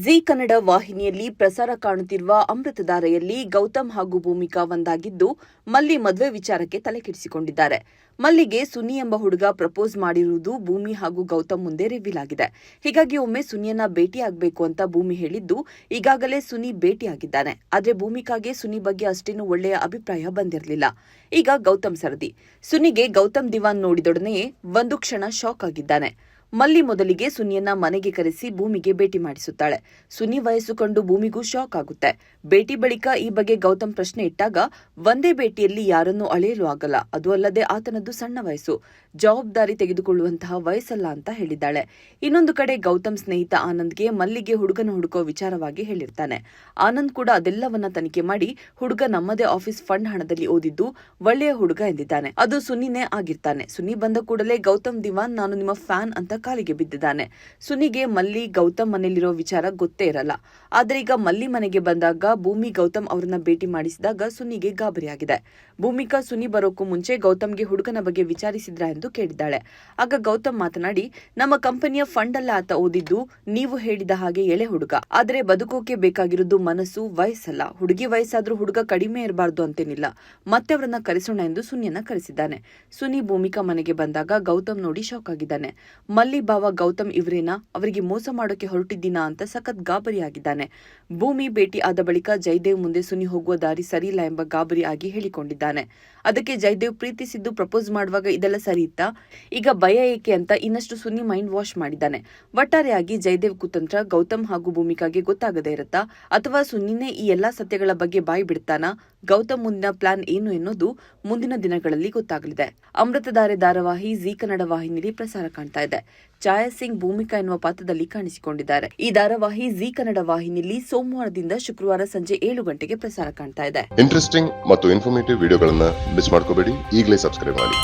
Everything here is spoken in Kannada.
ಜೀ ಕನ್ನಡ ವಾಹಿನಿಯಲ್ಲಿ ಪ್ರಸಾರ ಕಾಣುತ್ತಿರುವ ಅಮೃತಧಾರೆಯಲ್ಲಿ ಗೌತಮ್ ಹಾಗೂ ಭೂಮಿಕಾ ಒಂದಾಗಿದ್ದು, ಮಲ್ಲಿ ಮದುವೆ ವಿಚಾರಕ್ಕೆ ತಲೆಕೆಡಿಸಿಕೊಂಡಿದ್ದಾರೆ. ಮಲ್ಲಿಗೆ ಸುನಿ ಎಂಬ ಹುಡುಗ ಪ್ರಪೋಸ್ ಮಾಡಿರುವುದು ಭೂಮಿ ಹಾಗೂ ಗೌತಮ್ ಮುಂದೆ ರಿವೀಲ್ ಆಗಿದೆ. ಹೀಗಾಗಿ ಒಮ್ಮೆ ಸುನಿಯನ್ನ ಭೇಟಿಯಾಗಬೇಕು ಅಂತ ಭೂಮಿ ಹೇಳಿದ್ದು, ಈಗಾಗಲೇ ಸುನಿ ಭೇಟಿಯಾಗಿದ್ದಾನೆ. ಆದ್ರೆ ಭೂಮಿಕಾಗೆ ಸುನಿ ಬಗ್ಗೆ ಅಷ್ಟೇನು ಒಳ್ಳೆಯ ಅಭಿಪ್ರಾಯ ಬಂದಿರಲಿಲ್ಲ. ಈಗ ಗೌತಮ್ ಸರದಿ. ಸುನಿಗೆ ಗೌತಮ್ ದಿವಾನ್ ನೋಡಿದೊಡನೆಯೇ ಒಂದು ಕ್ಷಣ ಶಾಕ್ ಆಗಿದ್ದಾನೆ. ಮಲ್ಲಿ ಮೊದಲಿಗೆ ಸುನಿಯನ್ನ ಮನೆಗೆ ಕರೆಸಿ ಭೂಮಿಗೆ ಭೇಟಿ ಮಾಡಿಸುತ್ತಾಳೆ. ಸುನಿ ವಯಸ್ಸು ಕಂಡು ಭೂಮಿಗೂ ಶಾಕ್ ಆಗುತ್ತೆ. ಭೇಟಿ ಬಳಿಕ ಈ ಬಗ್ಗೆ ಗೌತಮ್ ಪ್ರಶ್ನೆ ಇಟ್ಟಾಗ, ಒಂದೇ ಭೇಟಿಯಲ್ಲಿ ಯಾರನ್ನೂ ಅಳೆಯಲು ಆಗಲ್ಲ, ಅದು ಅಲ್ಲದೆ ಆತನದ್ದು ಸಣ್ಣ ವಯಸ್ಸು, ಜವಾಬ್ದಾರಿ ತೆಗೆದುಕೊಳ್ಳುವಂತಹ ವಯಸ್ಸಲ್ಲ ಅಂತ ಹೇಳಿದ್ದಾಳೆ. ಇನ್ನೊಂದು ಕಡೆ ಗೌತಮ್ ಸ್ನೇಹಿತ ಆನಂದ್ಗೆ ಮಲ್ಲಿಗೆ ಹುಡುಗನ ಹುಡುಕೋ ವಿಚಾರವಾಗಿ ಹೇಳಿರ್ತಾನೆ. ಆನಂದ್ ಕೂಡ ಅದೆಲ್ಲವನ್ನ ತನಿಖೆ ಮಾಡಿ, ಹುಡುಗ ನಮ್ಮದೇ ಆಫೀಸ್ ಫಂಡ್ ಹಣದಲ್ಲಿ ಓದಿದ್ದು ಒಳ್ಳೆಯ ಹುಡುಗ ಎಂದಿದ್ದಾನೆ. ಅದು ಸುನಿನೇ ಆಗಿರ್ತಾನೆ. ಸುನಿ ಬಂದ ಕೂಡಲೇ ಗೌತಮ್ ದಿವಾನ್, ನಾನು ನಿಮ್ಮ ಫ್ಯಾನ್ ಅಂತ ಕಾಲಿಗೆ ಬಿದ್ದಿದ್ದಾನೆ. ಸುನಿಗೆ ಮಲ್ಲಿ ಗೌತಮ್ ಮನೆಯಲ್ಲಿರೋ ವಿಚಾರ ಗೊತ್ತೇ ಇರಲ್ಲ. ಆದ್ರೆ ಈಗ ಮಲ್ಲಿ ಮನೆಗೆ ಬಂದಾಗ ಭೂಮಿ ಗೌತಮ್ ಅವರನ್ನ ಭೇಟಿ ಮಾಡಿಸಿದಾಗ ಸುನಿಗೆ ಗಾಬರಿಯಾಗಿದೆ. ಭೂಮಿಕಾ ಸುನಿ ಬರೋಕ್ಕೂ ಮುಂಚೆ ಗೌತಮ್ಗೆ ಹುಡುಗನ ಬಗ್ಗೆ ವಿಚಾರಿಸಿದ್ರ ಎಂದು ಕೇಳಿದ್ದಾಳೆ. ಆಗ ಗೌತಮ್ ಮಾತನಾಡಿ, ನಮ್ಮ ಕಂಪನಿಯ ಫಂಡ್ ಅಲ್ಲ ಆತ ಓದಿದ್ದು, ನೀವು ಹೇಳಿದ ಹಾಗೆ ಎಳೆ ಹುಡುಗ. ಆದ್ರೆ ಬದುಕೋಕೆ ಬೇಕಾಗಿರೋದು ಮನಸ್ಸು, ವಯಸ್ಸಲ್ಲ. ಹುಡುಗಿ ವಯಸ್ಸಾದ್ರೂ ಹುಡುಗ ಕಡಿಮೆ ಇರಬಾರ್ದು ಅಂತೇನಿಲ್ಲ. ಮತ್ತೆ ಅವರನ್ನ ಕರೆಸೋಣ ಎಂದು ಸುನಿಯನ್ನ ಕರೆಸಿದ್ದಾನೆ. ಸುನಿ ಭೂಮಿಕಾ ಮನೆಗೆ ಬಂದಾಗ ಗೌತಮ್ ನೋಡಿ ಶಾಕ್ ಆಗಿದ್ದಾನೆ. ಮಲ್ಲಿ ಭಾವ ಗೌತಮ್ ಇವರೇನಾ, ಅವರಿಗೆ ಮೋಸ ಮಾಡೋಕೆ ಹೊರಟಿದ್ದೀನಾ ಅಂತ ಸಖತ್ ಗಾಬರಿಯಾಗಿದ್ದಾನೆ. ಭೂಮಿ ಭೇಟಿ ಆದ ಬಳಿಕ ಜಯದೇವ್ ಮುಂದೆ ಸುನಿ ಹೋಗುವ ದಾರಿ ಸರಿಯಿಲ್ಲ ಎಂಬ ಗಾಬರಿ ಆಗಿ ಹೇಳಿಕೊಂಡಿದ್ದಾನೆ. ಅದಕ್ಕೆ ಜಯದೇವ್ ಪ್ರೀತಿಸಿದ್ದು ಪ್ರಪೋಸ್ ಮಾಡುವಾಗ ಇದೆಲ್ಲ ಸರಿ ಇತ್ತಾ, ಈಗ ಭಯ ಏಕೆ ಅಂತ ಇನ್ನಷ್ಟು ಸುನಿ ಮೈಂಡ್ ವಾಶ್ ಮಾಡಿದ್ದಾನೆ. ಒಟ್ಟಾರೆಯಾಗಿ ಜಯದೇವ್ ಕುತಂತ್ರ ಗೌತಮ್ ಹಾಗೂ ಭೂಮಿಕಾಗೆ ಗೊತ್ತಾಗದೇ ಇರುತ್ತಾ, ಅಥವಾ ಸುನಿನೇ ಈ ಎಲ್ಲಾ ಸತ್ಯಗಳ ಬಗ್ಗೆ ಬಾಯಿ ಬಿಡ್ತಾನಾ? ಗೌತಮ್ ಮುಂದಿನ ಪ್ಲಾನ್ ಏನು ಎನ್ನುವುದು ಮುಂದಿನ ದಿನಗಳಲ್ಲಿ ಗೊತ್ತಾಗಲಿದೆ. ಅಮೃತಧಾರೆ ಧಾರಾವಾಹಿ ಜೀ ಕನ್ನಡ ವಾಹಿನಿಯಲ್ಲಿ ಪ್ರಸಾರ ಕಾಣ್ತಾ ಇದೆ. ಛಾಯಾ ಸಿಂಗ್ ಭೂಮಿಕಾ ಎನ್ನುವ ಪಾತ್ರದಲ್ಲಿ ಕಾಣಿಸಿಕೊಂಡಿದ್ದಾರೆ. ಈ ಧಾರಾವಾಹಿ ಜೀ ಕನ್ನಡ ವಾಹಿನಿಯಲ್ಲಿ ಸೋಮವಾರದಿಂದ ಶುಕ್ರವಾರ ಸಂಜೆ 7 ಗಂಟೆಗೆ ಪ್ರಸಾರ ಕಾಣ್ತಾ ಇದೆ. ಇಂಟ್ರೆಸ್ಟಿಂಗ್ ಮತ್ತು ಇನ್ಫಾರ್ಮೇಟಿವ್ ವಿಡಿಯೋಗಳನ್ನ ಮಿಸ್ ಮಾಡ್ಕೋಬೇಡಿ. ಈಗಲೇ ಸಬ್ಸ್ಕ್ರೈಬ್ ಮಾಡಿ.